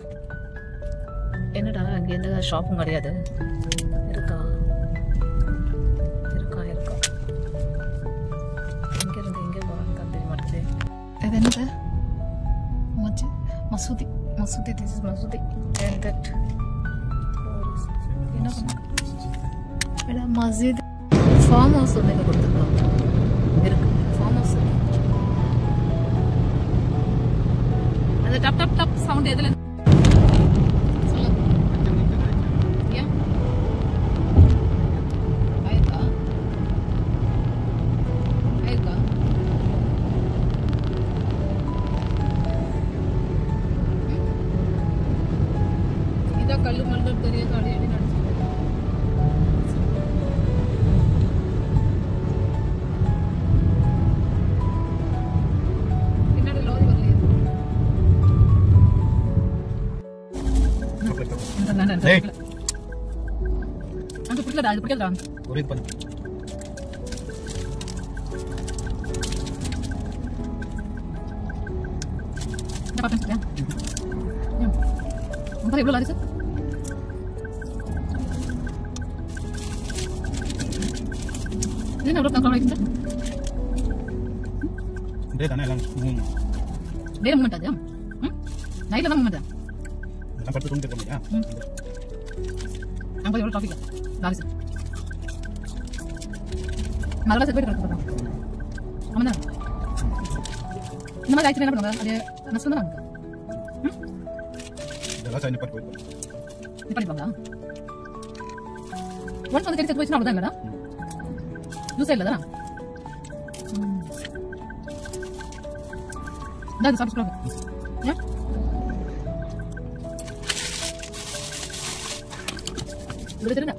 என்னடா அங்கே எந்த ஷாப்பும் கிடையாது? இருக்கா இருக்கா இருக்கா? இங்கேருந்து எங்கே போகிறாங்க தெரிய மாட்டேங்குது. இது என்னது? மசூதி. மசூதி. திஸ் இஸ் மசூதி. And that என்ன பண்ண மஸ்ஜித். ஃபார்ம் ஹவுஸ் வந்து இங்கே கொடுத்துருக்காங்க. இருக்கு ஃபார்ம் ஹவுஸ். அந்த டப் டப் டப் சவுண்ட் எதுல? கல்லு மண்டல் பெரிய காடி அடி நடந்து பின்னாடி லோரி வரலையே. அந்த பிடிக்கலடா, அது பிடிக்கலடா. ஒரு இது பண்ணு. என்ன பாத்தீங்க? உங்க எவ்வளவு லாரி சார்? என்ன எவ்வளவு கம்ப்ளீட் ஆயிடுச்சு? டே தானே எல்லாம் டே மூமெண்ட் அது. நைட்ல தான் மூமெண்ட். நான் படுத்து தூங்கிட்டு இருக்கேன். அங்க எவ்வளவு டிராஃபிக் லாரி சார்? மரல செட் போயிட்டு இருக்கோம். ஆமாண்ணா. இந்த மாதிரி ஆக்சிடென்ட் என்ன பண்ணுவாங்க? அது நஷ்டம் தான். இதெல்லாம் சைன் பண்ணி போயிடுவாங்க. பண்ணிப்பாங்களா? ஒன்ஸ் வந்து செட் போயிடுச்சுன்னா அவ்வளோதான் இல்லடா. ஜூஸ் இல்லைதா? இந்த சாப்பிட்டு ஏன் இப்படி தெரியுங்க.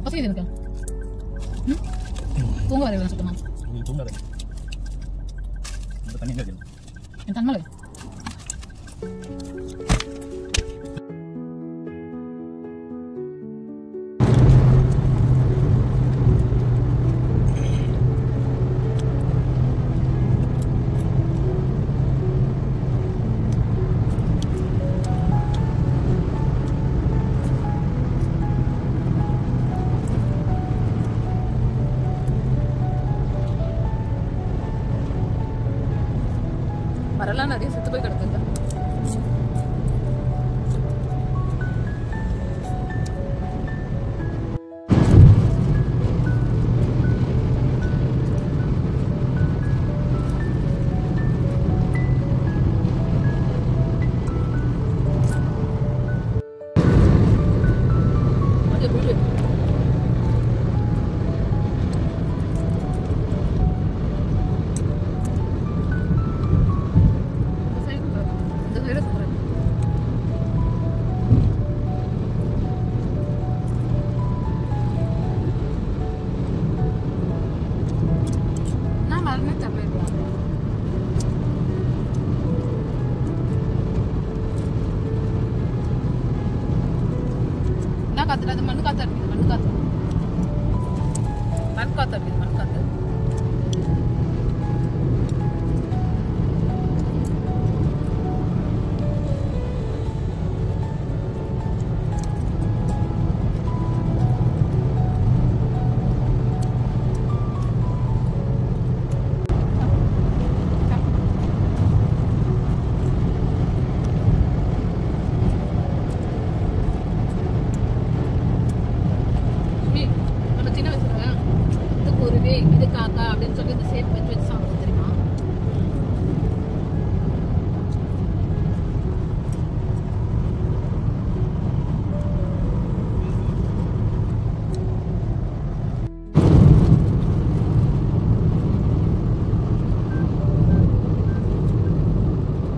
பசிக்குது எனக்கு. தூங்க வரேன் சுத்தமா. நீ தூங்காத. இந்த தண்ணி இல்ல. என் தண்ணி காத்துல அது மண் காத்து அடிக்குது, மண் காத்து அடிக்குது, மண் காத்து. இது காக்கா அப்படின்னு சொல்லி இந்த சேப் வச்சு வச்சு சாப்பிடுவோம் தெரியுமா?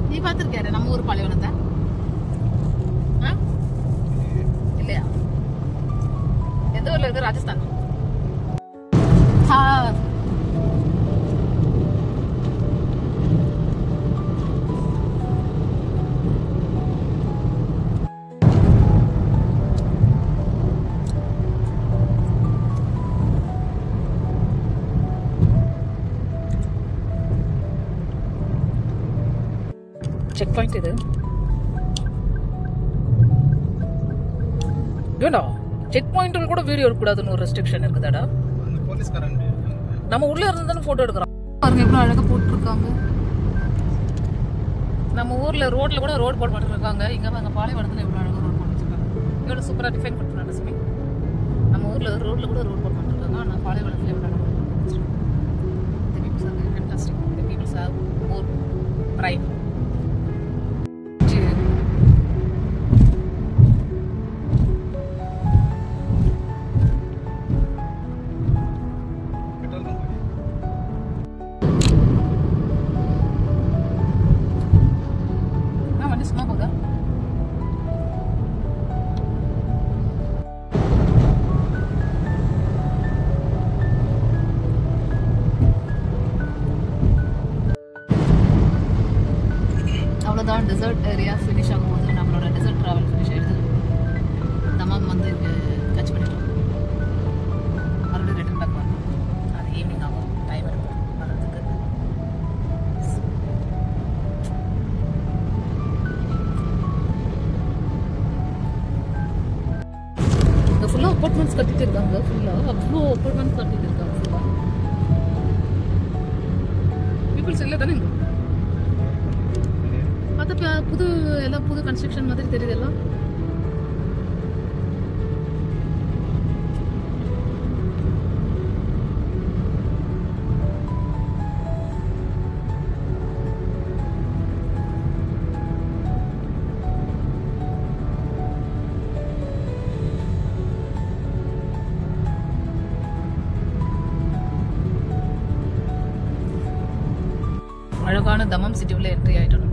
நீ பார்த்திருக்கியாரு நம்ம ஊர் பாலைவனத்தை? இல்லையா? எந்த ஊர்ல இருக்கு? ராஜஸ்தான். செக் பாயிண்ட் இது. ஏண்டா செக் பாயிண்ட்ல கூட வீடியோ எடுக்க கூடாதுன்னு ஒரு ரெஸ்ட்ரிக்ஷன் இருக்குதாடா? அந்த போலீஸ்காரன் நம்ம உள்ள இருந்து தானே போட்டோ எடுக்கிறோம். பாருங்க எவ்வளவு அழகா போட்டுருக்காங்க. நம்ம ஊர்ல ரோட்ல கூட ரோட் போட மாட்டிருக்காங்க. இங்க பாருங்க பாலைவனத்துல எவ்வளவு அழகா ரோட் போட்டு வச்சிருக்காங்க. இவ்வளவு சூப்பரா டிஃபைன் பண்ணிருக்காங்க சுமி. நம்ம ஊர்ல ரோட்ல கூட ரோட் போட மாட்டிருக்காங்க. ஆனா பாலைவனத்துல எவ்வளவு அழகா ரோட் போட்டு வச்சிருக்காங்க. The people are very fantastic. The people have more pride. அவ்வளோதான் டெசர்ட் ஏரியா ஃபினிஷ் ஆகும்போது நம்மளோட டெசர்ட் ட்ராவல் ஃபினிஷ் ஆகிடுது. தமாம் வந்து இங்கே கட்ச் பண்ணிட்டோம். மறுபடியும் ரிட்டர்ன் பேக் பண்ணணும். அது ஈவினிங் ஆகும், டைம் இருக்கும் வர்றதுக்கு. இங்கே ஃபுல்லாக அப்பார்ட்மெண்ட்ஸ் கட்டிட்டு இருக்காங்க. ஃபுல்லாக அவ்வளோ அப்பார்ட்மெண்ட்ஸ் கட்டிட்டு இருக்காங்க. ஃபுல்லாக பீப்புள்ஸ் இல்லை தானே இங்கே? புது எல்லாம் புது கன்ஸ்ட்ரக்ஷன் மாதிரி தெரியுது எல்லாம். அழகான தமம் சிட்டி உள்ள என்ட்ரி ஆயிட்டோம்.